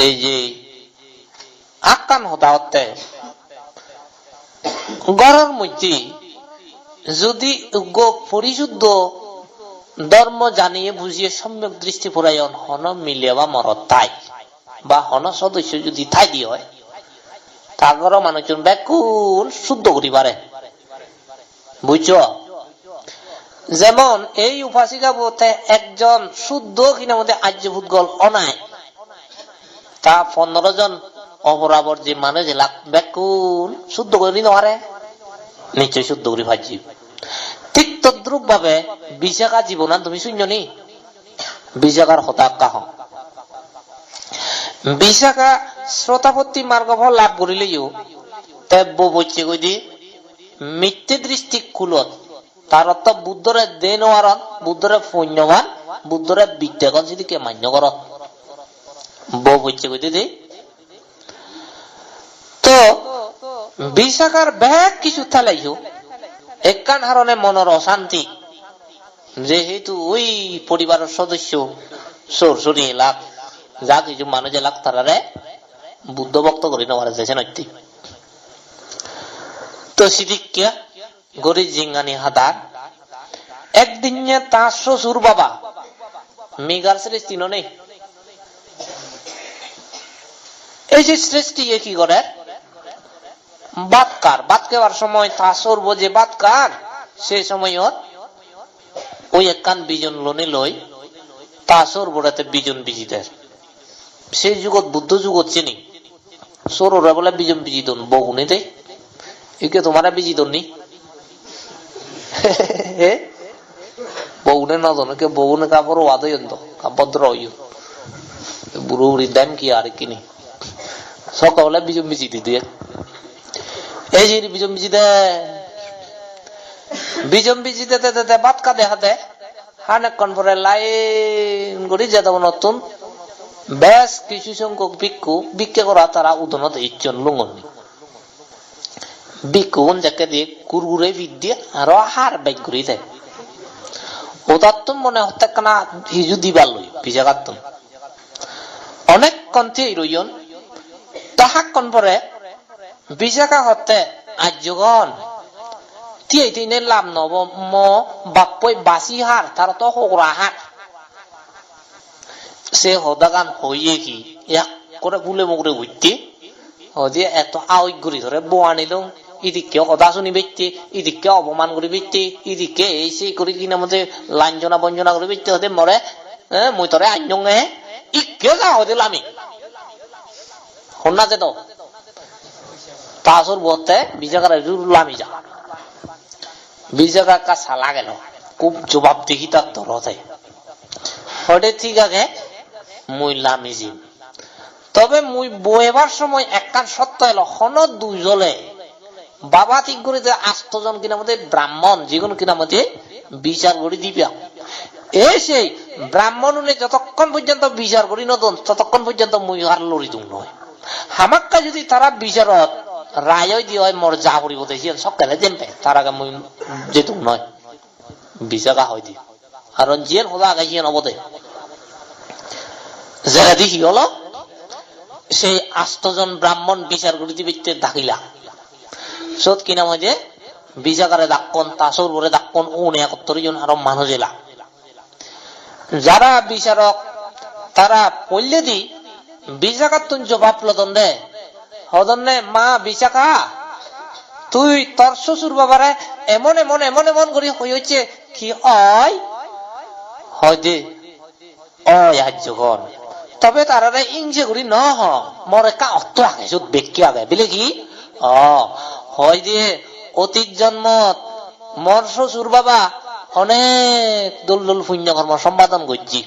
এই যে আকান হতা হতে গড়ের মধ্যে যদি পরিশুদ্ধ ধর্ম জানিয়ে বুঝিয়ে সম্যক দৃষ্টি পরায়ণ হন মিলে বা মরত তাই বা হন সদস্য যদি ঠাই দিয়ে হয় তাগর মানুষজন ব্যাকুল শুদ্ধ করি পারে বুঝছ। যেমন এই উপাসিকা বলতে একজন শুদ্ধ কিনা মধ্যে আর্যভূত গল অনায় তা 15 জন অপরাবর যে মানুষ ব্যাকুল শুদ্ধ করে নিতে পারে, নিশ্চয় শুদ্ধ করি ভাজি। ঠিক তদ্রুপ ভাবে বিশাখা জীবন তুমি শূন্য নি বিশাখার হতাক্কা হ বিশাখা শ্রোতাপত্তি মার্গ ফল লাভ করিলেও তেব্য বইছে কই দি মিথ্যে দৃষ্টি কুলত তার অর্থ বুদ্ধরে দে নোয়ারন বুদ্ধরে পুণ্যবান বুদ্ধরে বিদ্যাগণ সিদিকে মান্য করত বউ বইছে কই দি তো বিশাখার ব্যাগ কিছু থালাইও একখান হারণে মনের অশান্তি যেহেতু ওই পরিবারের সদস্য সরসরি এলাক যা কিছু মানুষ এলাক তারারে বুদ্ধ ভক্ত করি নেওয়ার যাচ্ছে নৈতি তো সিদিকা গরি জিঙ্গানি হাতার একদিন তার শ্বশুর বাবা মেঘার শ্রেষ্ঠী নেই এই যে শ্রেষ্ঠী কি করে বাত খাওয়ার সময় তাসর বোঝে বাত কার সে সময় ওই একখান বিজন লোনে লই তাসর বোড়াতে বিজন বিজিতের সেই যুগত বুদ্ধ যুগত চিনি সরোরা বলে বিজন বিজিতন বগুনে দেয় একে তোমারা বিজিতন নি বগুনে নজন কে বগুনে কাপড় ওয়াদয়ন্ত কাপদ্র বুড়ো বুড়ির দাম কি আর কিনি সকালে বিজন বিজিতি দিয়ে এই যে বিজম বিজিতে বাত কাঁদে হাতে হানেক্ষণ পরে লাইন করি যেত নতুন বেশ কিছু সংখ্যক ভিক্ষু ভিক্ষা করা তারা উদনত ইচ্ছন লুঙ্গনি ভিক্ষু যাকে দিয়ে কুরকুরে বিদ্যে আরো হার বাইক করে দেয় ওটার তো মনে হতে কানা হিজু দিবার লই পিজা কাটত অনেক কন্থে রইন তাহাক্ষণ পরে বিশাখা হতে আর্যগণ তিনে লাভ নব ম বাপ্পই বাসি হার তার তো হকরা হার সে হদাগান হইয়ে কি এক করে গুলে মুগরে ঘুরতে হদে এত আউই ঘুরি ধরে বোয়া নিল ইদিকে কথা শুনি বেচতে ইদিকে অপমান করে বেচতে ইদিকে এই সেই করে কিনা মধ্যে লাঞ্ছনা বঞ্জনা করে বেচতে হতে মরে মুই তরে আঞ্জং হে ইকে যা হতে লামি হন্না যে তো তাসর বলতে বিজাকার লামি যা বিজাকার কাছা লাগেল খুব জবাব দেখি তার ধরতে হঠাৎ ঠিক আছে মুই লামি জিম তবে মুই বইবার সময় একখান সত্য এলো হন দুইজলে বাবা ঠিক করে 8 জন কিনা মধ্যে ব্রাহ্মণ যেগুলো কিনা মধ্যে বিচার করে দিবা এই সেই ব্রাহ্মণ যতক্ষণ পর্যন্ত বিচার করি নতুন ততক্ষণ পর্যন্ত মুই আর লড়ি তুম নয় হামাক্কা যদি তারা বিচারত রায় দিয়ে হয় মোর যা করিব দেখি সকালে জেনবে তার আগে মুই যেতুম নয় বিচারা হয় দি আর জেন হলা গাইছেন অবদে যারা দেখি হলো সেই 8 জন ব্রাহ্মণ বিচার করে দিবে ডাকিলা সত কিনা মধ্যে বিচারে দাক্ষণ তাসর বলে দাক্ষণ ও 71 জন আরো মানুষ এলা যারা বিচারক তারা পড়লে দি বিশাখাতুন জবাব লদন দে হদনে মা বিশাখা তুই তোর শ্বশুর বাবারে এমন এমন এমন এমন করি হয়েছে কি অয় হয় দে অয় আর্যগণ তবে তারা ইংসে করি ন মরে কা অত আগে সুদ বেকি আগে বলে কি হয় দে অতীত জন্মত মর শ্বশুর বাবা অনেক দোল পুণ্য কর্ম সম্পাদন করছি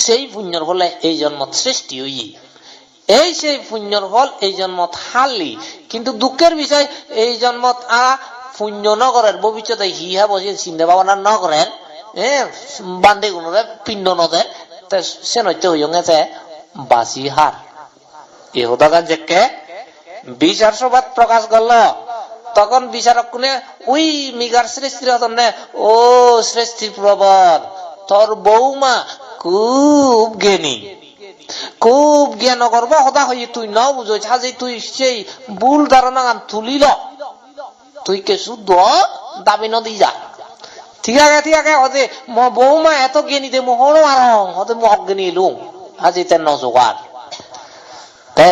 সেই পুণ্যর ফলে এই জন্মত সৃষ্টি হই এই সেই পুণ্যর ফল এই জন্মত হারলি কিন্তু দুঃখের বিষয় এই জন্মত পুণ্য নগরের ভবিষ্যতে হিহা বসে চিন্তা ভাবনা নগরের বান্ধে গুণরে পিণ্ড নদের সে নৈত্য হয়ে গেছে বাসি হার এ হতাগান যে বিচার সভাত প্রকাশ করল তখন বিচারক কোনে ওই মিগার শ্রেষ্ঠীর হতন ও শ্রেষ্ঠীর প্রবর তোর বৌমা খুব জ্ঞানী খুব জ্ঞান করবো সদা হয়ে তুই ন বুঝো সাজে তুই সেই ভুল ধারণা তুলিল তুই কে শুদ্ধ দাবি নদী যা ঠিক আছে হতে বৌমা এত জ্ঞানীতে মোহন আর হতে মো অজ্ঞানী এলুম আজি তেন নজোগার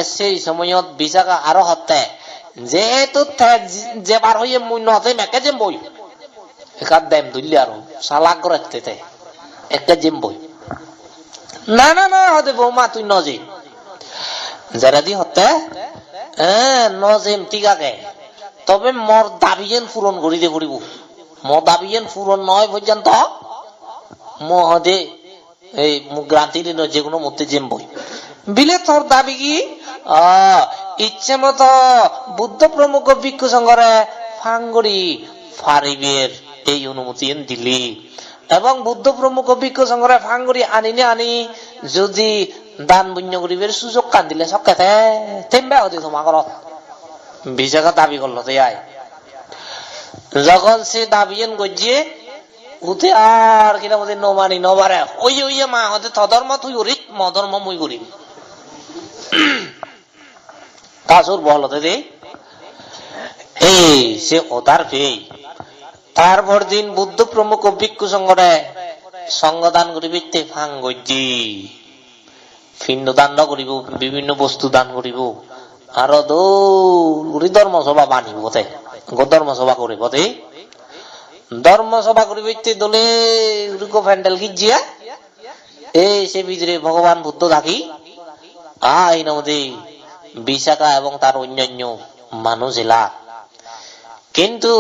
সেই সময়ত বিশাখা আরো হতে যেহেতু যেবার হয়ে মুই নতে মেকে যেম বই একার দেম দুলি আরো সালাক করতে একটা যেম বই না না না হতে বৌমা তুই নজে যারা দি হতে নজেম ঠিক আছে তবে মোর দাবিয়েন পূরণ করিতে পড়িব মোর দাবিয়েন পূরণ নয় পর্যন্ত মহদে এই গ্রান্তি যে কোনো মধ্যে যেম বই বিলে তোর দাবি কি ইচ্ছে মতো বুদ্ধ প্রমুখ ভিক্ষু সংঘরে ফাঙ্গরি ফারিবের এই অনুমতি দিলি এবং বুদ্ধ প্রমুখ ভিক্ষু সংঘরে ফাঙ্গরি আনি যদি দান পুণ্য করিবের সুযোগ কান দিলে সকাতে তেমবে হতে তোমার ঘর বিশাখা দাবি করলো তাই যখন সে দাবিয়েন গজিয়ে উঠে আর কিনা বলতে নমানি নবারে ওই মা হতে ধর্ম তুই করিস মধর্ম মুই করিম তাসুর বল হতে দে এই সে ওতার পেয়ে তারপর দিন বুদ্ধ প্রমুখ ভিক্ষু সংঘরে সঙ্গদান করিবে ফাং গজি পিণ্ড দান করিব বিভিন্ন বস্তু দান করিব আর দৌড় ধর্ম সভা বানিব বোধে ধর্ম সভা করিব দে ধর্ম সভা করিবে দলে প্যান্ডেল গিজিয়া এই সে ভিতরে ভগবান বুদ্ধ থাকি এই নদী বিশাখা এবং তার অন্যান্য মানুষ এলা কিন্তু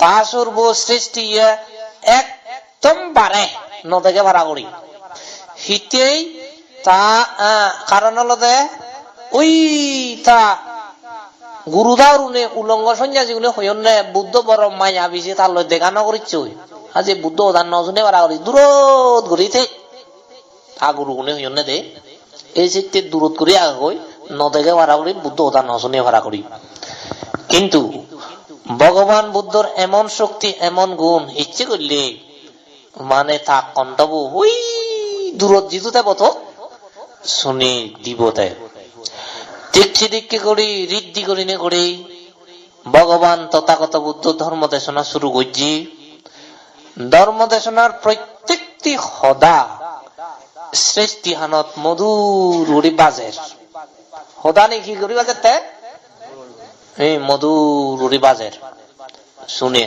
তা সর্বশ্রেষ্ঠী একদম বারে নদীকে ভাড়া করি হিতেই তা কারণ হলো ওই তা গুরুদার উলঙ্গ সন্ন্যাসী গুলো হইনে বুদ্ধ বড় মায়া বিছে তার লয় দেখা নকরিচ্ছে আজি বুদ্ধ ওদান নজনে ভাড়া করি দূরত ঘুরিতে তা গুরু গুণে হইনে দে এই চিত্তে দূরত করি আগে কই নদেকে ভাড়া করি বুদ্ধ ওদান নজনে ভাড়া করি কিন্তু ভগবান বুদ্ধর এমন শক্তি এমন গুণ ইচ্ছে করলে মানে তা কন্তব ওই দূরত জিতুতে পথ শুনে দিব তাই দীক্ষি দীক্ষি করি ঋদ্ধি করি নে করি ভগবান তথাগত বুদ্ধ ধর্ম দেশনা শুরু করছি ধর্ম দেশনার প্রত্যেকটি সদা শ্রেষ্ঠী হানত মধুর উড়ি বাজের সদা নে কি করি বাজের তে এই মধুর উড়ি বাজের শুনে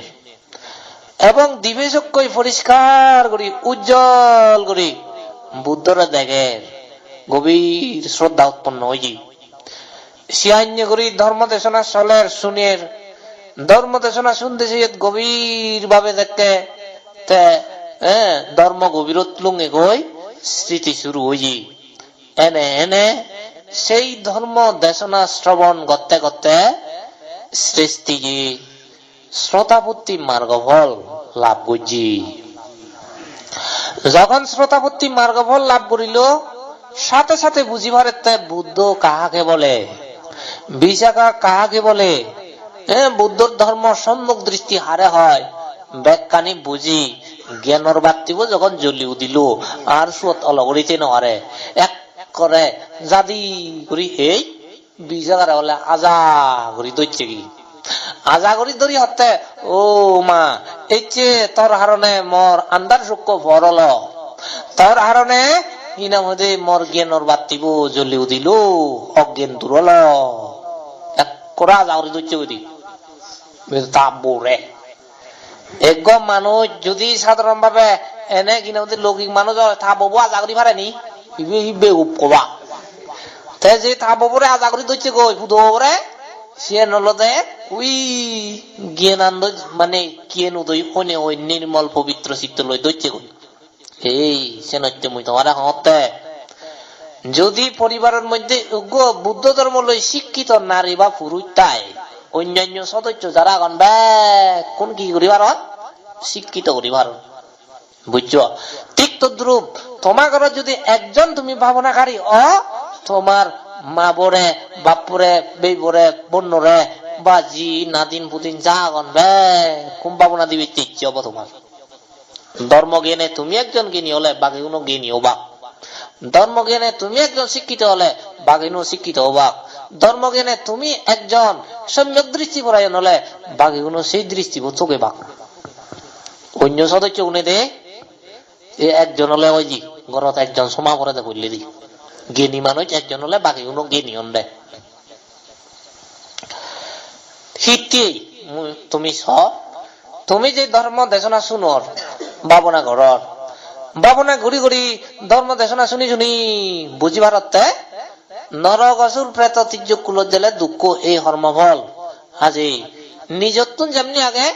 এবং দিবেশক্যই পরিষ্কার করি উজ্জ্বল করি বুদ্ধরা দেখে গভীর শ্রদ্ধা উৎপন্ন হয়েছি সিয়ান্য করি ধর্ম দেশনা চলের শুনের ধর্ম দেশনা শুনতে গভীর ভাবে দেখতে ধর্ম গভীরত লুঙ্গে গই স্মৃতি শুরু হয়েছি এনে এনে সেই ধর্ম দেশনা শ্রবণ করতে করতে সৃষ্টিজি শ্রোতাপত্তি মার্গফল লাভ করছি যখন শ্রোতাপত্তি মার্গফল লাভ করিল সাথে সাথে বুঝিবার বুদ্ধ কাহাকে বলে বিশাখা কাহাকে বলে বুদ্ধর ধর্ম সম্মুখ দৃষ্টি হারে হয় ব্যাখ্যানি বুঝি জ্ঞানর বাতিব যখন জ্বলিও দিল আর সুত অলগড়িতে নহারে এক করে জাদি করি এই বিশাখার বলে আজা করি দৈছে কি আজা করি ধরি হতে ও মা এই যে তোর হারণে মর আন্দার সূক্ষ্ম ভরল তোর হারণে ইনা মধ্যে মর জ্ঞানর বাতিব জ্বলিও দিল অজ্ঞান দূরল এক করে আজা করি দৈছে করি তাপ বোরে একদম মানুষ যদি সাধারণ ভাবে এনে কিনা লৌকিক মানুষ থাপবো আজা করি পারেনি বেগুপ কবা তাই যে থাপবরে আজা করি দৈছে গই ফুদরে সে নলদে ওই জ্ঞানানন্দ মানে জ্ঞান উদয় হনে ওই নির্মল পবিত্র চিত্ত লই দৈছে গই এই সে নত্য মুই তোমার হতে যদি পরিবারের মধ্যে বুদ্ধ ধর্ম লই শিক্ষিত নারী বা পুরুষ তাই অন্যান্য সদস্য যারা এখন কোন কি করিবার শিক্ষিত করিবার বুঝছ ঠিক তদ্রুপ তোমার ঘরে যদি একজন তুমি ভাবনাকারী তোমার মা বরে বাপুরে বেবরে বন্যরে বা জি নাদিন পুদিন যা এখন কোন ভাবনা দিবে ইচ্ছে হবো তোমার ধর্ম জ্ঞানে তুমি একজন জ্ঞানী হলে বাকি কোনো জ্ঞানী হবা ধর্মজ্ঞানে তুমি একজন শিক্ষিত হলে বাঘিনও শিক্ষিত হবাক, ধর্মজ্ঞানে তুমি একজন সম্যক দৃষ্টি পরায়ণ হলে বাঘিনও সেই দৃষ্টি চোখে বাক। অন্য সদস্য উনি দে একজন হলে ওই জি ঘরত একজন সমা করে বললে দি জ্ঞানী মানুষ একজন হলে বাঘিগুলো জ্ঞানী হন দেয়। তুমি তুমি যে ধর্ম দেশনা শুনর ভাবনা ঘরর ভাবনা ঘুরি ঘুরি ধর্ম দেশনা শুনি শুনি বুঝিবার অর্থে নরক অসুর প্রেত তির্যক কুলত জেলে দুঃখ এই হর্মফল আজি নিজতুন যেমনি আগে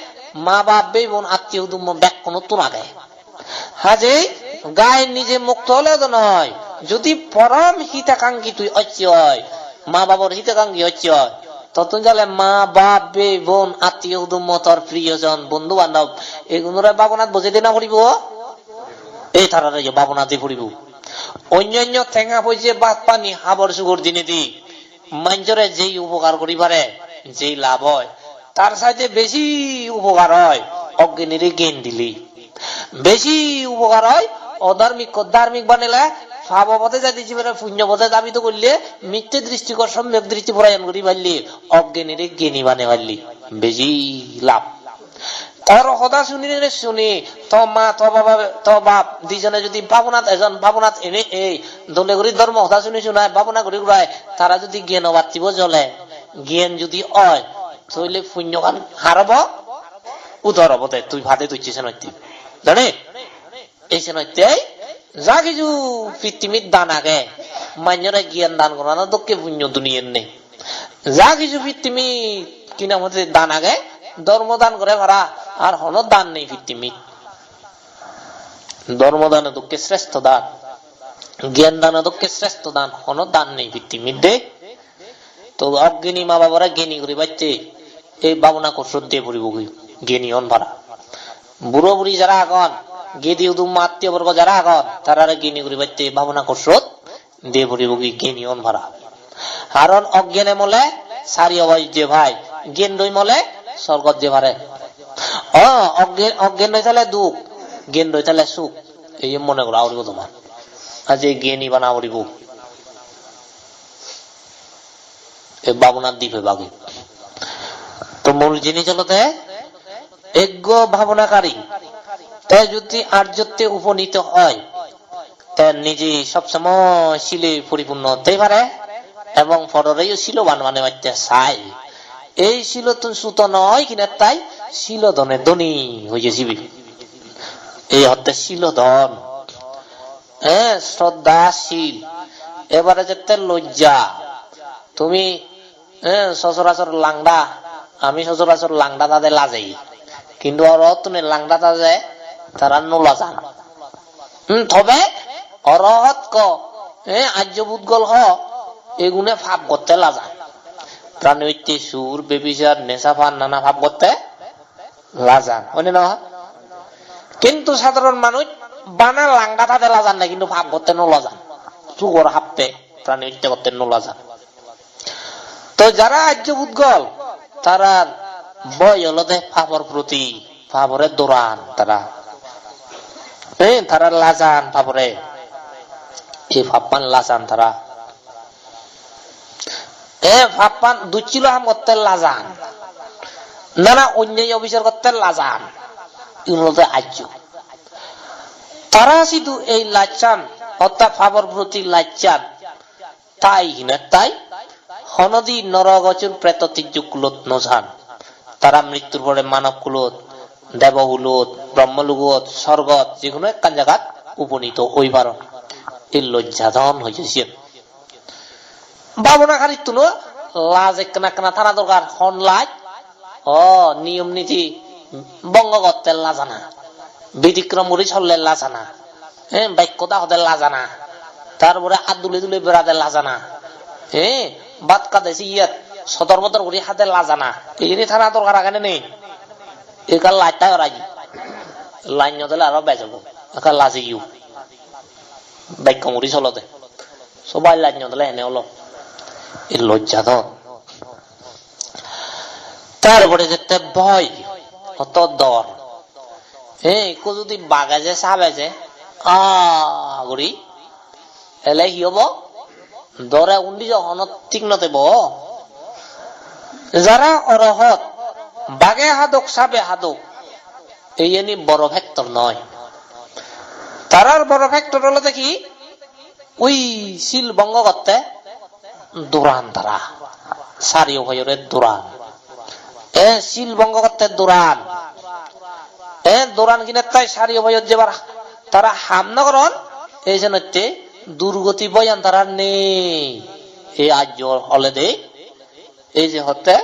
মা বাপ বে বোন আত্মীয় দুম্ম ব্যাক কোনো তুন আগে হাজে গায়ে নিজে মুক্ত হলে তো নয়, যদি পরম হিতাকাঙ্ক্ষী তুই অচ্ছি হয়, মা বাবার হিতাকাঙ্ক্ষী অচ্ছি হয়, ততদিন জালে মা বাপ বে বোন আত্মীয় দুম্ম তোর প্রিয়জন বন্ধু বান্ধব এগুলোর বাবনাথ বুঝে দিনা পড়িব, এই তারা যে বাবনাথে পড়িব। অন্যান্য ঠেঙা পয়সে বাদ পানি হাবর সুগর দিনে দি মানুষরে যেই উপকার করি পারে যেই লাভ হয় তার সাথে বেশি উপকার হয় অজ্ঞানীর জ্ঞান দিলি, বেশি উপকার হয় অধার্মিক ধার্মিক বানালে ভাবপথে যাই দিচ্ছি পুণ্য পথে দাবিত করলে মিথ্যে দৃষ্টিকর সম্যক দৃষ্টি পরায়ণ করি পারলি অজ্ঞানীর জ্ঞানী বানে পারলি বেশি লাভ। তার কথা শুনি শুনি তো মা তো বাবা তো বাপ দুইজনে যদি ভাবনাথ এজন ভাবনাথ এনে এই দলে করি ধর্ম কথা শুনি শুনায় ভাবনা করি ঘুরায় তারা যদি জ্ঞান বাড়তিব জ্বলে জ্ঞান যদি হয় তাহলে পুণ্য খান হারব উদর হবতে তুই ভাতে তুইছিস নৈতি জানে এই সে নৈতে যা কিছু পৃথিবীর দান আগে মান্যরা জ্ঞান দান করানো দক্ষে পুণ্য দুনিয়ার নেই, যা কিছু পৃথিবী কিনা মধ্যে দান আগে ধর্ম দান করে ভাড়া আর হন দান নেই পৃথিবী। ধর্মদানে দুঃখে শ্রেষ্ঠ দান, জ্ঞান দানে দুঃখে শ্রেষ্ঠ দান, হন দান নেই পৃথিবীর দে। তো অজ্ঞানী মা বাবারা জ্ঞানী করে বাচ্চে এই ভাবনা কৌশল দিয়ে পড়িব জ্ঞানী হন ভাড়া। বুড়ো বুড়ি যারা আগন গেদি উদুম আত্মীয় বর্গ যারা আগন তারা জ্ঞানী করে বাচ্চে ভাবনা কৌশল দিয়ে পড়িব জ্ঞানী হন ভাড়া। কারণ অজ্ঞানে মলে সারি অবাই যে ভাই জ্ঞান দই মলে স্বর্গত যে ভারে অজ্ঞান রয়ে তাহলে দুঃখ জ্ঞান রয়ে তাহলে সুখ এই মনে করো আউরিব তোমার আজ এই জ্ঞানী বানা আউরিব এই ভাবনার দ্বীপে বাগে। তো মূল জিনিস হলো এজ্ঞ ভাবনাকারী তে যদি আর্যত্বে উপনীত হয় তে নিজে সবসময় শিলে পরিপূর্ণ হতেই পারে এবং পরেও শিলবান মানে বাচ্চা চাই। এই শিলতন সুত নয় কিনা তাই শিলধনে ধনী হয়েছিবি এই হতে শিলধন হ্যাঁ শ্রদ্ধাশীল। এবারে যেতে লজ্জা তুমি সচরাচর লাংডা আমি সচরাচর লাংডা তাদের লাজেই কিন্তু তুমি লাংডা তাজে তারা নোলা যান তবে অরহত ক আর্য বুদগল হ এগুনে ভাব করতে লাজান প্রাণী হইতে সুর বেবিচার নেশাফান নানা ভাব করতে লাজান হয় না। কিন্তু সাধারণ মানুষ বানা লাংডা তাদের লাজান না কিন্তু ভাব করতে নলাজান সুগর হাপতে প্রাণী হইতে করতে নলাজান। তো যারা আর্য বুদগল তারা বই হলো ভাবর প্রতি ভাবরে দৌড়ান তারা তারা লাজান ভাবরে এই ভাবপান লাজান তারা ভাবপান দুচ্ছিল হাম করতে লাজান নানা অন্যায় অবিচার করতে লাজান এগুলো আর্য। তারা শুধু এই লাচ্চান অর্থাৎ ভাবর প্রতি লাচ্চান তাই হিনা তাই হনদি নরগচুর প্রেত তির্যক কুলত নজান। তারা মৃত্যুর পরে মানব কুলত দেবকুলত ব্রহ্মলোকত স্বর্গত যেকোনো একখান জায়গাত উপনীত ওই বারণ এই লজ্জাধন হয়েছে। ভাবনাকারী তুলো লাজ একখানা একখানা থানা দরকার হন লাজ নিয়ম নীতি বঙ্গ করতে লাজানা ব্যতিক্রম করে চললে লাজানা বাক্যতা হতে লাজানা তারপরে হাত দুলে দুলে বেড়াতে লাজানা বাদ কাঁদেছি ইয়াত সদর বদর করে হাতে লাজানা এই থানা দরকার আগে নেই একাল লাইটটা রাজি লাইন দিলে আরো বেজাব একাল লাজে গিয়েও বাক্য মুড়ি চলতে সবাই লাইন দিলে এনে হলো এই লজ্জাধন। তারপরে যেতে ভয় অত দর যদি বাগাজে সাবেজে আগুড়ি এলে কি হব দরে উন্ডি যখন তীক্ষ্ণতে ব যারা অরহত বাগে হাদক সাবে হাদক এই এনি বড় ফ্যাক্টর নয়। তারার বড় ফ্যাক্টর হলো দেখি ওই শিল ভঙ্গ করতে দৌড়ান, তারা সারি ভয়ের দৌড়ান, শিল ভঙ্গ করতে দৌড়ান, দৌড়ান কিনা তাই সারি ভয়ের যেবার তারা হামনা করন এই জন্য দুর্গতি বয়ান তারা নেই। এই আজ হলে দে এই যে হতে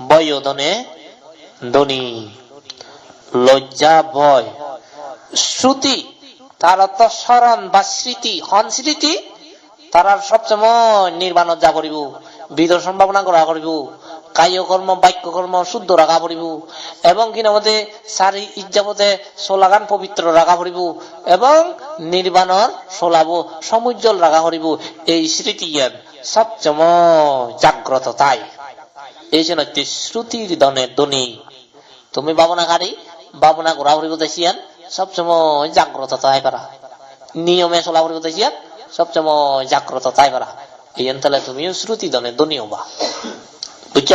বয়োধনে ধনী লজ্জা ভয় শ্রুতি তার অর্থ স্মরণ বা স্মৃতি হন স্মৃতি তারা সবসময় নির্বাণ যা করিব, বিদর সম্ভাবনা করা করিব, কায় কর্ম বাক্য কর্ম শুদ্ধ রাখা পড়িব এবং কিনা মধ্যে সারি ইজ্জাপথে সোলাগান পবিত্র রাখা পড়িব এবং নির্বাণর সোলাব সমুজ্জ্বল রাখা পড়িব। এই স্মৃতি জ্ঞান সবসময় জাগ্রত তাই এই জন্য শ্রুতির দনের ধ্বনি তুমি ভাবনাকারী ভাবনা করা পড়িব দেখিয়ান সবসময় জাগ্রত তাই পারা, নিয়মে চলা পড়িব দেখিয়ান সবসময় জাগ্রত তাই পারা। এই অঞ্চলে তুমিও শ্রুতি দনের ধ্বনি হবা, বুঝছ?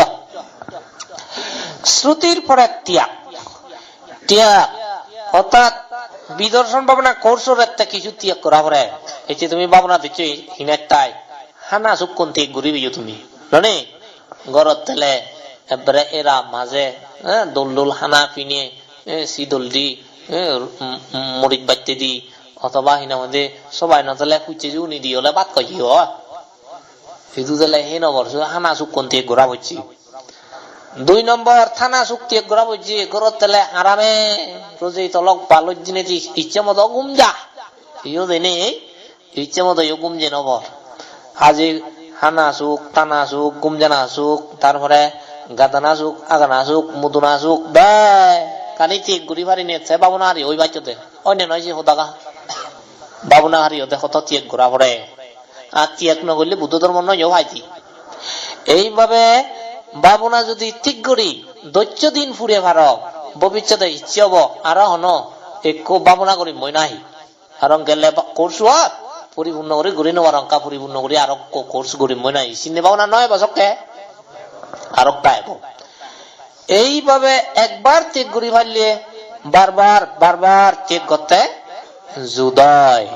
শ্রুতির পরে ত্যাগ, ত্যাগ অর্থাৎ বিদর্শন ভাবনা কোর্সের একটা কিছু ত্যাগ করা পরে এই যে তুমি ভাবনা দিচ্ছ হিনেরটাই হানা চুক্কন থেকে ঘুরিবি তুমি জানে গরত তেলে এবারে এরা মাঝে দোল দোল হানা পিনে শীতল দি মরিচ বাড়তে দি অথবা হিনা মধ্যে সবাই নতলে কুচে উনি দি হলে বাদ কই হয় সেইটো দিলে সেই নবর হানা চুক্কন থেকে ঘোরা বলছি। 2 নম্বর থানা চুক্তি ঘোরা বলছি ঘরত তেলে আরামে রোজে তলক পালক দিনে ইচ্ছে মতো গুম যা ইও দেনে ইচ্ছে মতো ইও গুম যে নবর আজি হানা চুক টানা চুক গুমজানা চুক তারপরে গাদানা চুক আগানা চুক মুদুনা চুক বে কানি ঠিক ঘুরি ফারি নেছে বাবুনা হারি ওই বাচ্চাতে অন্য নয় যে হোদাকা বাবুনা হারি ওতে কত ত্যাগ ঘোরা পড়ে আর ত্যাগ নগরলে বুদ্ধ ধর্ম নয় ভাইতি। এইভাবে বাবুনা যদি ঠিক করি দৈত্য দিন ফুরে ভার ভবিষ্যতে ইচ্ছে হব আর হন একো বাবুনা করি মই নাহি আর গেলে করছো পরিপূর্ণ করে ঘুরি নেওয়ার অঙ্কা পরিপূর্ণ করি আর কোর্স করি মই নাই চিনে বাবুনা নয় বছরকে আর এইভাবে একবার ত্যাগ করি ফেললে বারবার বারবার ত্যাগ করতে জুদায়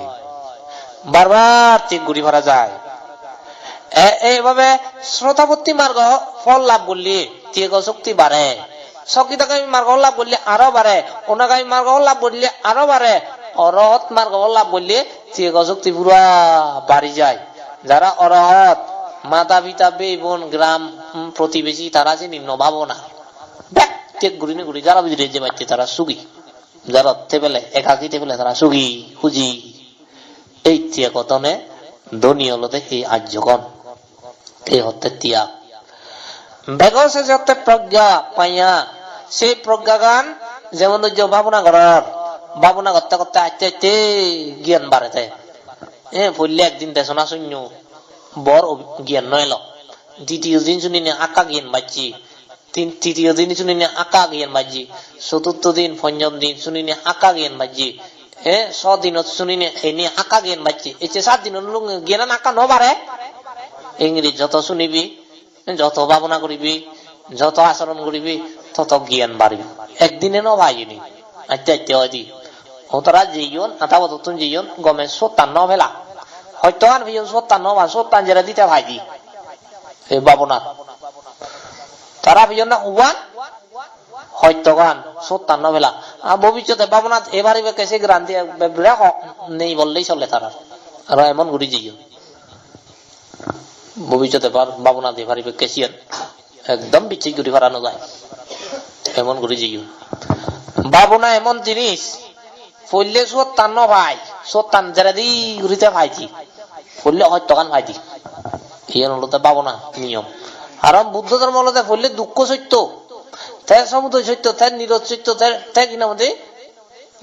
বারবার ত্যাগ করি ফেলা যায়। এইভাবে শ্রোতাপত্তি মার্গ ফল লাভ করলে ত্যাগ শক্তি বাড়ে, সকিতাগামী মার্গ লাভ করলে আরো বাড়ে, অনাগামী মার্গ লাভ করলে আরো বাড়ে, অরহত মার্গ লাভ করলে ত্যাগ শক্তি পুরা বাড়ি যায়। যারা অরহত মাতা পিতা বে বোন গ্রাম প্রতিবেশী তারা যে নিম্ন ভাবনা ত্যাগ ঘুরি না ঘুরি যারা বুঝে যে বাচ্চা তারা সুখী, যারা পেলে একাকিতে পেলে তারা সুখী খুঁজি। এই ত্যাগ কতনে ধনী হলো এই আর্যগণ এই হতে ত্যাগ বেগসে যত প্রজ্ঞা পাইয়া সেই প্রজ্ঞা গান যেমন ভাবনা করার ভাবনা করতে করতে আস্তে আস্তে জ্ঞান বাড়েতে পড়লে একদিন দেশনা শূন্য বর জ্ঞান নইল, দ্বিতীয় দিন শুনি আঁকা জ্ঞান বাজছি, তৃতীয় দিন শুনি আঁকা জ্ঞান বাজছি, চতুর্থ দিন পঞ্চম দিন শুনি আঁকা জ্ঞান বাজছি, 6 দিন শুনি এনে আঁকা জ্ঞান বাজছি, এই 7 দিন জ্ঞান আঁকা নবারে ইংরেজি যত শুনিবি যত ভাবনা করিবি যত আচরণ করিবি তত জ্ঞান বাড়িবি, একদিনে নভাইনি আইতে আইতে হয়দি ওতরা যেইন আতা বতন যেইন গমে 57 ভেলা হয়তো আর ভিজন 57 জেরা দিতে ভাইদি এই ভাবনা তারা ভিজন না উবান হয়তো গান 57 ভেলা আর ভবিষ্যতে ভাবনা এবারে কেসে গ্রান্তি নেই বললেই চলে তারা আর এমন ঘুরি যেইন ভবিষ্যতে ভাবনা দিয়ে পারিবে কেসিয়ান একদম বিচ্ছিন্ন করে ফেরানো যায় এমন করে যেও ভাবনা এমন জিনিস পড়লে 57 ভাই 57 যারা দি ঘুরিতে ভাইছি পড়লে হয়তো গান ভাইছি এই হলো ভাবনা নিয়ম। আর বুদ্ধ ধর্ম হলো পড়লে দুঃখ সত্য তার সমুদ্র সত্য তার নিরোধ সত্য তার কিনা মধ্যে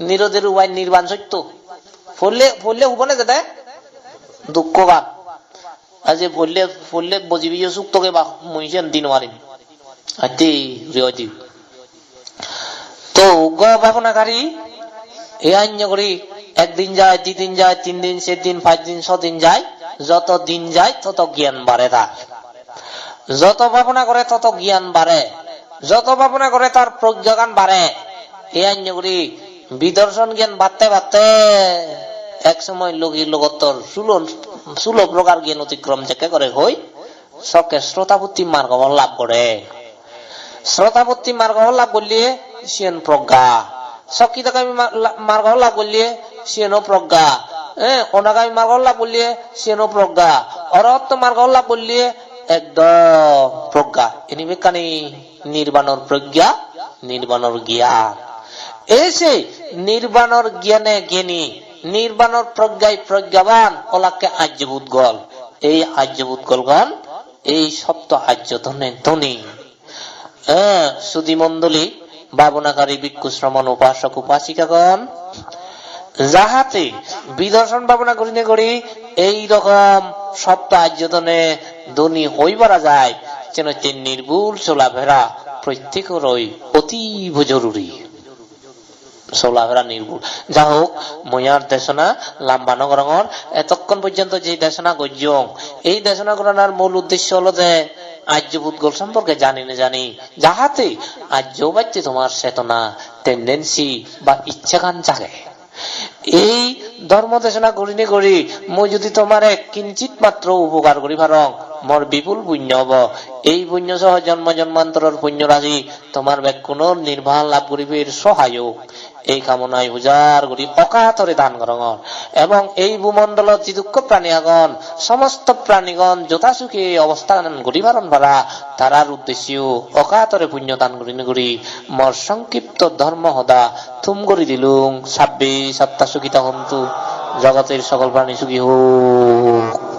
নিরোধের উপায় নির্বাণ সত্য পড়লে পড়লে হবো না যেটা দুঃখ গান আজ পড়লে বজিবি সুখ তোকে বা মহিষেন দিন মারিন তো ভাবনাকারী এই আইন করি একদিন যায়, 2 দিন যায়, 3 দিন, 4 দিন, 5 দিন, 6 দিন যায়। যত দিন যায় তত জ্ঞান বাড়ে তার, যত ভাবনা করে তত জ্ঞান বাড়ে, যত ভাবনা করে তার প্রজ্ঞান বাড়ে। এই আইনগুলি বিদর্শন জ্ঞান বাড়তে বাড়তে এক সময় লগি লগতর 16 প্রকার জ্ঞান অতিক্রম থেকে করে হই সকে শ্রোতাপত্তি মার্গ লাভ করে। শ্রোতাপত্তি মার্গ লাভ করলে সিয়েন প্রজ্ঞা, সকিতকামী মার্গ লাভ করলে সিয়েনও প্রজ্ঞা, অনাগামী মার্গ লাভ করলে সিয়েনও প্রজ্ঞা, অরহত্ত মার্গ লাভ করলে একদম প্রজ্ঞা। এনি বেকানি নির্বাণর প্রজ্ঞা, নির্বাণর জ্ঞান। এসে নির্বাণর জ্ঞানে জ্ঞানী, নির্বাণর প্রজ্ঞায় প্রজ্ঞাবান ওলাকে আর্যভূত গল। এই আর্যভূত গলগণ এই সপ্ত আর্য ধনে ধনী। সুধী মন্ডলী, ভাবনাকারী ভিক্ষু শ্রমণ উপাসক উপাসিকাগণ, যাহাতে বিদর্শন ভাবনা করিনে করি এই রকম সপ্ত আর্য ধনে ধনী হইবারা যায়, যেন নির্ভুল চলাফেরা প্রত্যেকেরই অতীব জরুরি। চলাফেরা নির্ভুল। যা হোক, ময়ার দেশনা লাম্বা নগরঙর এতক্ষণ পর্যন্ত যে দেশনা গজ্যং, এই দেশনা করার মূল উদ্দেশ্য হলো যে আর্যভূত গোল সম্পর্কে জানি না জানি, যাহাতে আর্য বাচ্চে তোমার চেতনা, টেন্ডেন্সি বা ইচ্ছাকান জাগে। এই ধর্ম দেশনা করিনে করি মই যদি তোমার কিঞ্চিত মাত্র উপকার করি পারং, মোর বিপুল পুণ্য হব। এই পুণ্য সহ জন্ম জন্মান্তরের পুণ্য রাজি তোমার ব্যাকুণ নির্বাহ লাভ করিবের সহায়ক। এই কামনায় উজার করি অকাতরে দান করঙ, এবং এই ভূমণ্ডলত যে দুঃখ প্রাণীগণ সমস্ত প্রাণীগণ যথাসুখে অবস্থান করিবারণ পারা তারার উদ্দেশ্যেও অকাতরে পুণ্য দান করি মোর সংক্ষিপ্ত ধর্ম হদা থুম করি দিলুম। 26 সপ্তাহ সুখিতা হন্তু, জগতের সকল প্রাণী সুখী হোক।